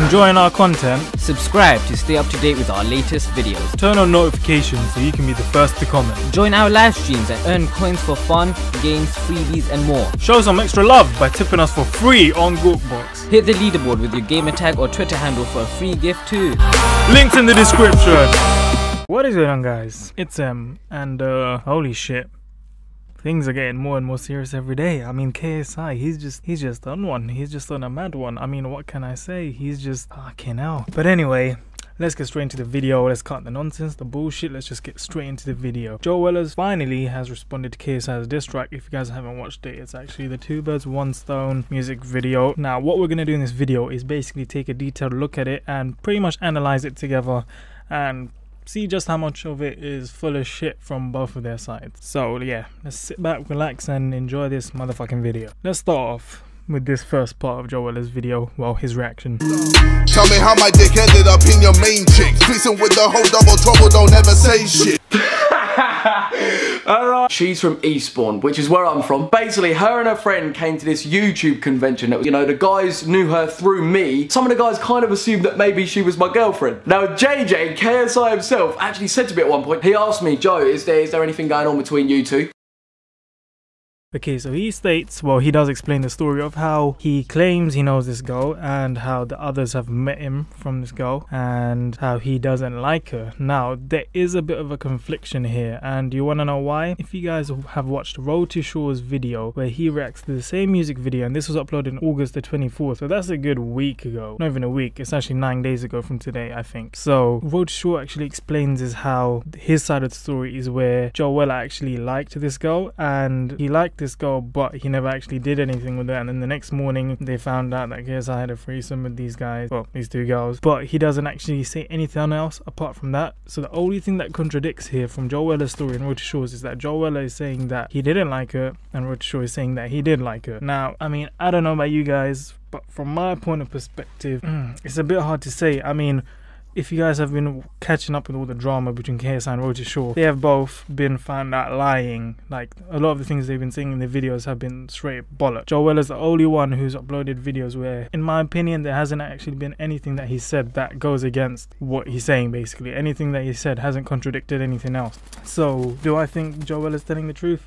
enjoying our content, subscribe to stay up to date with our latest videos. Turn on notifications so you can be the first to comment. Join our live streams and earn coins for fun, games, freebies and more. Show some extra love by tipping us for free on Gookbox. Hit the leaderboard with your gamer tag or Twitter handle for a free gift too. Links in the description. What is going on, guys? It's and holy shit. Things are getting more and more serious every day. I mean, KSI, he's just on one. He's just on a mad one. I mean, what can I say? He's just fucking hell. But anyway, let's get straight into the video. Let's cut the nonsense, the bullshit. Let's just get straight into the video. Joe Wellers finally has responded to KSI's Disstrack. If you guys haven't watched it, it's actually the Two Birds One Stone music video. Now, what we're gonna do in this video is basically take a detailed look at it and pretty much analyze it together and see just how much of it is full of shit from both of their sides. So yeah, let's sit back, relax and enjoy this motherfucking video. Let's start off with this first part of Joe Weller's video, well, his reaction. Tell me how my dick ended up in your main chick. Fleecing with the whole double trouble, don't ever say shit. Alright. She's from Eastbourne, which is where I'm from. Basically, her and her friend came to this YouTube convention. You know, the guys knew her through me. Some of the guys kind of assumed that maybe she was my girlfriend. Now, JJ, KSI himself, actually said to me at one point, he asked me, Joe, is there anything going on between you two? Okay, so he states, well, he does explain the story of how he claims he knows this girl and how the others have met him from this girl and how he doesn't like her. Now, there is a bit of a confliction here, and you want to know why? If you guys have watched Road to Shore's video where he reacts to the same music video, and this was uploaded on August the 24th, so that's a good week ago. Not even a week, it's actually 9 days ago from today, I think. So Road to Shore actually explains is how his side of the story is where Joe Weller actually liked this girl, and he liked this girl but he never actually did anything with her, and then the next morning they found out that KSI had a threesome with these guys, well, these two girls, but he doesn't actually say anything else apart from that. So the only thing that contradicts here from Joe Weller's story and Road to Shore's is that Joe Weller is saying that he didn't like her and Road to Shore is saying that he did like her. Now, I mean, I don't know about you guys, but from my point of perspective, it's a bit hard to say. I mean, if you guys have been catching up with all the drama between KSI and Road to Shore, they have both been found out lying. Like, a lot of the things they've been saying in the videos have been straight bollock. Joe Weller's the only one who's uploaded videos where, in my opinion, there hasn't actually been anything that he said that goes against what he's saying, basically. Anything that he said hasn't contradicted anything else. So, do I think Joe Weller's telling the truth?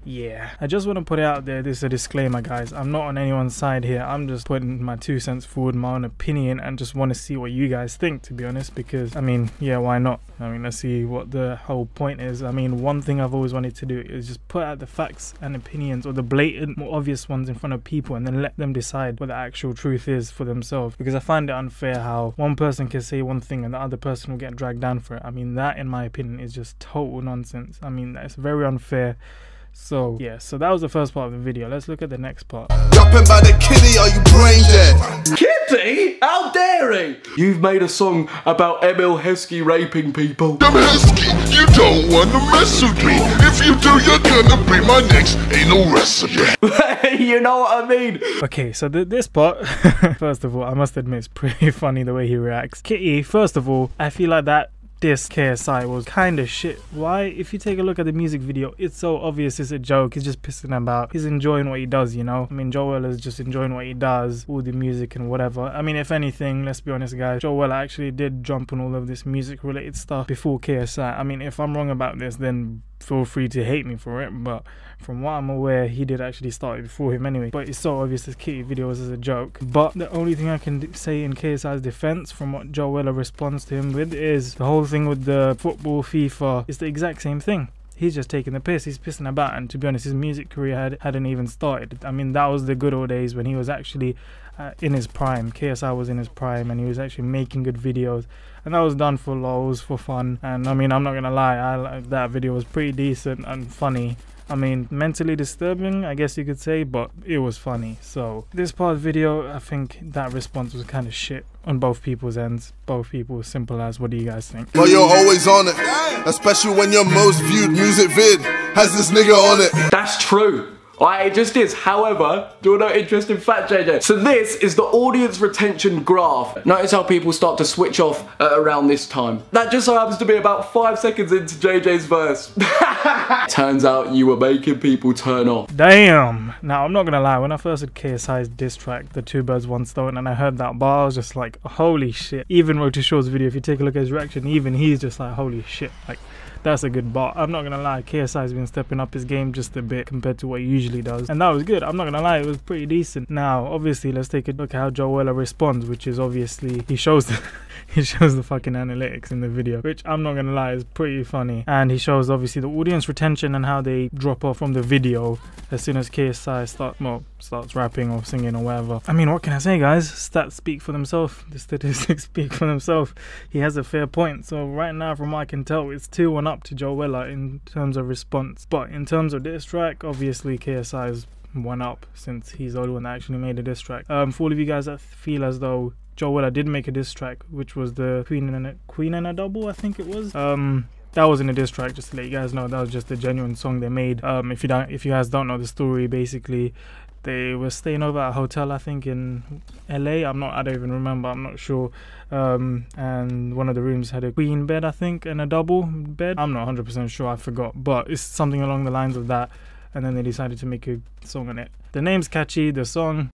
Yeah, I just want to put it out there, this is a disclaimer, guys. I'm not on anyone's side here. I'm just putting my 2 cents forward, my own opinion, and just want to see what you guys think, to be honest, because, I mean, yeah, why not? I mean, let's see what the whole point is. I mean, one thing I've always wanted to do is just put out the facts and opinions, or the blatant, more obvious ones in front of people, and then let them decide what the actual truth is for themselves, because I find it unfair how one person can say one thing and the other person will get dragged down for it. I mean, that, in my opinion, is just total nonsense. I mean, that's very unfair. So yeah, so that was the first part of the video. Let's look at the next part. Jumping by the kitty, are you brain dead? Kitty? How daring! You've made a song about Emil Heskey raping people. Heskey, you don't want to mess with me. If you do, you're gonna be my next anal recipe. You know what I mean? Okay, so this part, first of all, I must admit it's pretty funny the way he reacts. Kitty, first of all, I feel like that DISS KSI was kind of shit. Why? If you take a look at the music video, it's so obvious it's a joke. He's just pissing about. He's enjoying what he does, you know? I mean, Joe Weller's just enjoying what he does, all the music and whatever. I mean, if anything, let's be honest, guys, Joe Weller actually did jump on all of this music related stuff before KSI. I mean, if I'm wrong about this, then feel free to hate me for it, but from what I'm aware, he did actually start it before him anyway. But it's so obvious this Kitty video was as a joke. But the only thing I can say in KSI's defense from what Joe Weller responds to him with is the whole thing with the football FIFA is the exact same thing. He's just taking the piss, he's pissing about, and to be honest, his music career hadn't even started. I mean, that was the good old days when he was actually in his prime. KSI was in his prime and he was actually making good videos, and that was done for lols, for fun. And I mean, I'm not gonna lie, that video was pretty decent and funny. I mean, mentally disturbing, I guess you could say, but it was funny. So this part of the video, I think that response was kind of shit on both people's ends. Both people, simple as. What do you guys think? Well, you're always on it, especially when your most viewed music vid has this nigga on it. That's true. It just is. However, do you want an interesting fact, JJ? So this is the audience retention graph. Notice how people start to switch off at around this time. That just so happens to be about 5 seconds into JJ's verse. Turns out you were making people turn off. Damn. Now, I'm not gonna lie, when I first heard KSI's diss track, The Two Birds, One Stone, and I heard that bar, I was just like, holy shit. Even Road to Shaw's video, if you take a look at his reaction, even he's just like, holy shit. Like, that's a good bar. I'm not gonna lie, KSI's been stepping up his game just a bit compared to what he usually does, and that was good. I'm not gonna lie, it was pretty decent. Now, obviously, let's take a look at how Joe Weller responds, which is obviously he shows the fucking analytics in the video, which I'm not gonna lie is pretty funny, and he shows obviously the audience retention and how they drop off from the video as soon as KSI starts rapping or singing or whatever. I mean, what can I say, guys? Stats speak for themselves. The statistics speak for themselves. He has a fair point. So right now, from what I can tell, it's 2-1 up to Joe Weller in terms of response. But in terms of diss track, obviously KSI's 1 up since he's the only one that actually made a diss track. For all of you guys that feel as though Joe Weller did make a diss track, which was the Queen and a Double, I think it was. That wasn't a diss track, just to let you guys know. That was just a genuine song they made. If you guys don't know the story, basically they were staying over at a hotel, I think in LA. I don't even remember, I'm not sure. And one of the rooms had a queen bed, I think, and a double bed. I'm not 100% sure, I forgot, but it's something along the lines of that. And then they decided to make a song on it. The name's catchy, the song.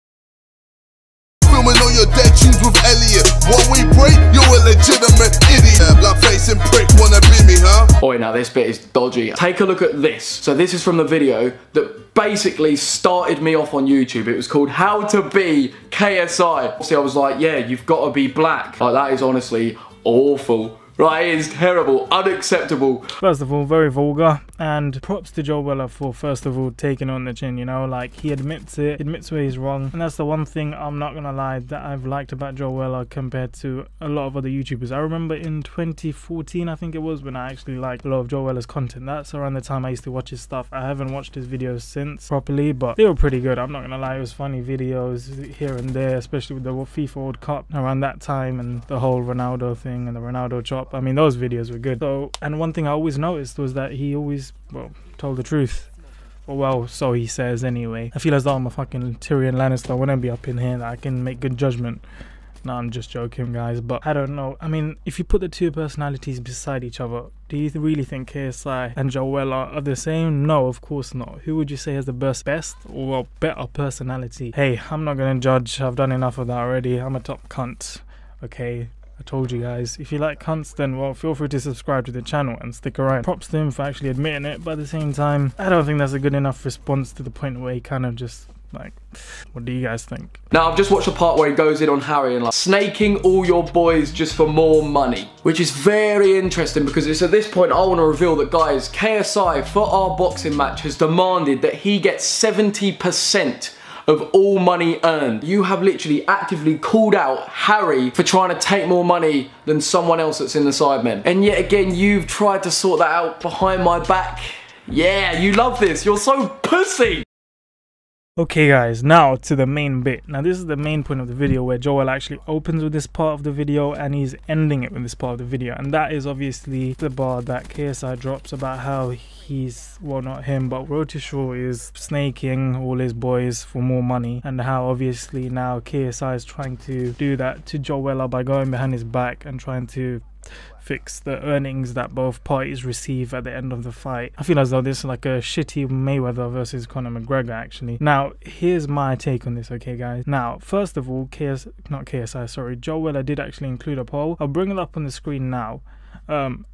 Filming on your dead tunes with Elliot. What we break, you're a legitimate idiot. Black facing prick, wanna be me, huh? Oh, now this bit is dodgy. Take a look at this. So this is from the video that basically started me off on YouTube. It was called How to Be KSI. Obviously, I was like, yeah, you've got to be black. Like, that is honestly awful. Right, it is terrible, unacceptable. First of all, very vulgar, and props to Joe Weller for first of all taking on the chin, you know, like he admits it, admits where he's wrong, and that's the one thing I'm not gonna lie that I've liked about Joe Weller compared to a lot of other YouTubers. I remember in 2014, I think it was, when I actually liked a lot of Joe Weller's content. That's around the time I used to watch his stuff. I haven't watched his videos since properly, but they were pretty good. I'm not gonna lie, it was funny videos here and there, especially with the FIFA World Cup around that time and the whole Ronaldo thing and the Ronaldo chop. I mean, those videos were good. So, and one thing I always noticed was that he always, well, told the truth. Well, so he says anyway. I feel as though I'm a fucking Tyrion Lannister. I wouldn't be up in here that I can make good judgment. No, I'm just joking, guys, but I don't know. I mean, if you put the two personalities beside each other, do you really think KSI and Joe Weller are the same? No, of course not. Who would you say has the best or well, better personality? Hey, I'm not gonna judge. I've done enough of that already. I'm a top cunt, okay? I told you guys. If you like cunts, then well, feel free to subscribe to the channel and stick around. Props to him for actually admitting it, but at the same time, I don't think that's a good enough response to the point where he kind of just like, what do you guys think? Now, I've just watched the part where he goes in on Harry and like snaking all your boys just for more money, which is very interesting because it's at this point I want to reveal that, guys, KSI for our boxing match has demanded that he gets 70% of all money earned. You have literally actively called out Harry for trying to take more money than someone else that's in the Sidemen. And yet again, you've tried to sort that out behind my back. Yeah, you love this. You're so pussy. Okay guys, now to the main bit. Now this is the main point of the video where Joel actually opens with this part of the video and he's ending it with this part of the video, and that is obviously the bar that KSI drops about how he's, well, not him, but Road to Shaw is snaking all his boys for more money, and how obviously now KSI is trying to do that to Joe Weller by going behind his back and trying to fix the earnings that both parties receive at the end of the fight. I feel as though this is like a shitty Mayweather versus Conor McGregor actually. Now here's my take on this, okay guys. Now first of all, Joe Weller did actually include a poll. I'll bring it up on the screen now.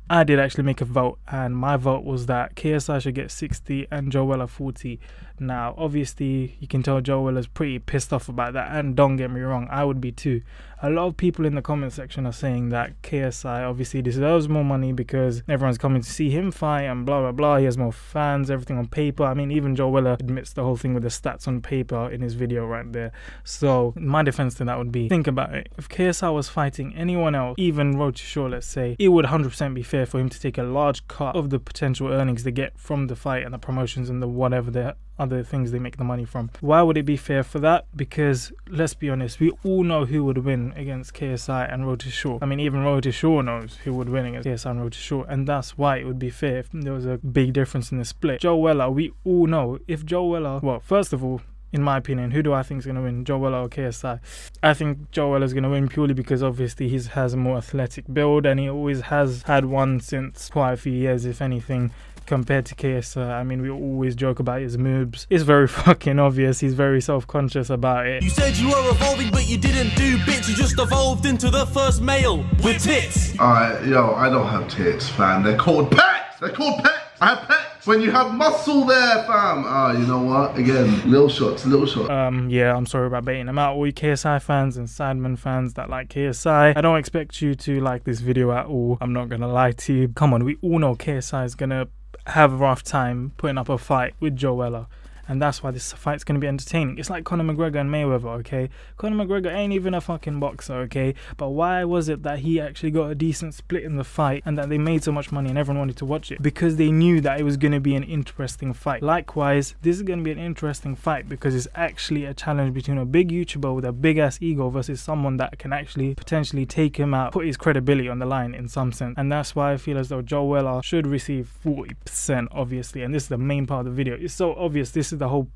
I did actually make a vote, and my vote was that KSI should get 60 and Joe Weller 40. Now obviously you can tell Joe Weller's pretty pissed off about that, and don't get me wrong, I would be too. A lot of people in the comment section are saying that KSI obviously deserves more money because everyone's coming to see him fight and blah blah blah. He has more fans, everything on paper. I mean, even Joe Weller admits the whole thing with the stats on paper in his video right there. So my defense to that would be, think about it. If KSI was fighting anyone else, even Road to Shaw, let's say, it would 100% 100% be fair for him to take a large cut of the potential earnings they get from the fight and the promotions and the whatever the other things they make the money from. Why would it be fair for that? Because let's be honest, we all know who would win against KSI and Road to Shore. I mean, even Road to Shore knows who would win against KSI and Road to Shore, and that's why it would be fair if there was a big difference in the split. Joe Weller, we all know if Joe Weller, well, first of all, in my opinion, who do I think is going to win, Joe Weller or KSI? I think Joe Weller is going to win purely because obviously he has a more athletic build, and he always has had one since quite a few years, if anything, compared to KSI. I mean, we always joke about his moves. It's very fucking obvious. He's very self-conscious about it. You said you were evolving, but you didn't do bits. You just evolved into the first male with tits. Alright, yo, I don't have tits, fam. They're called pecs. They're called pecs. I have pecs. When you have muscle there, fam. You know what? Again, little shots, little shots. Yeah, I'm sorry about baiting them out. All you KSI fans and Sidemen fans that like KSI, I don't expect you to like this video at all. I'm not gonna lie to you. Come on, we all know KSI is gonna have a rough time putting up a fight with Joe Weller, and that's why this fight's going to be entertaining. It's like Conor McGregor and Mayweather, okay? Conor McGregor ain't even a fucking boxer, okay? But why was it that he actually got a decent split in the fight and that they made so much money and everyone wanted to watch it? Because they knew that it was going to be an interesting fight. Likewise, this is going to be an interesting fight because it's actually a challenge between a big YouTuber with a big ass ego versus someone that can actually potentially take him out, put his credibility on the line in some sense. And that's why I feel as though Joe Weller should receive 40%, obviously. And this is the main part of the video. It's so obvious. This is the whole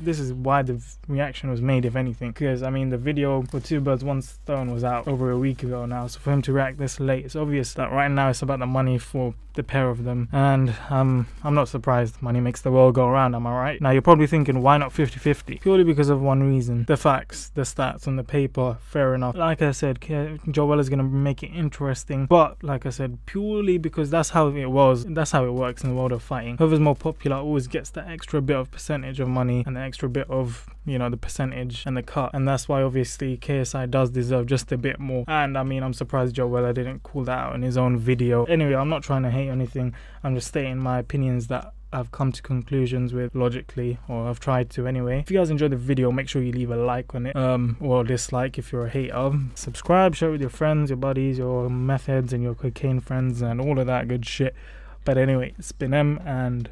this is why the reaction was made, if anything, because I mean the video for Two Birds One Stone was out over a week ago now, so for him to react this late, it's obvious that right now it's about the money for the pair of them. And I'm not surprised. Money makes the world go around, am I right? Now you're probably thinking, why not 50-50? Purely because of one reason: the facts, the stats on the paper. Fair enough. Like I said, Joe Weller's gonna make it interesting, but like I said, purely because that's how it was, that's how it works in the world of fighting. Whoever's more popular always gets that extra bit of percentage of money and the extra bit of, you know, the percentage and the cut, and that's why obviously KSI does deserve just a bit more. And I mean, I'm surprised Joe Weller didn't call that out in his own video. Anyway, I'm not trying to hate anything, I'm just stating my opinions that I've come to conclusions with logically, or I've tried to anyway. If you guys enjoyed the video, make sure you leave a like on it, or dislike if you're a hater. Subscribe, share it with your friends, your buddies, your meth heads and your cocaine friends and all of that good shit. But anyway, it's been M, and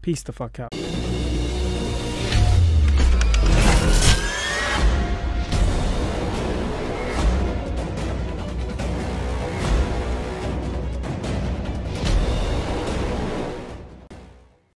peace the fuck out.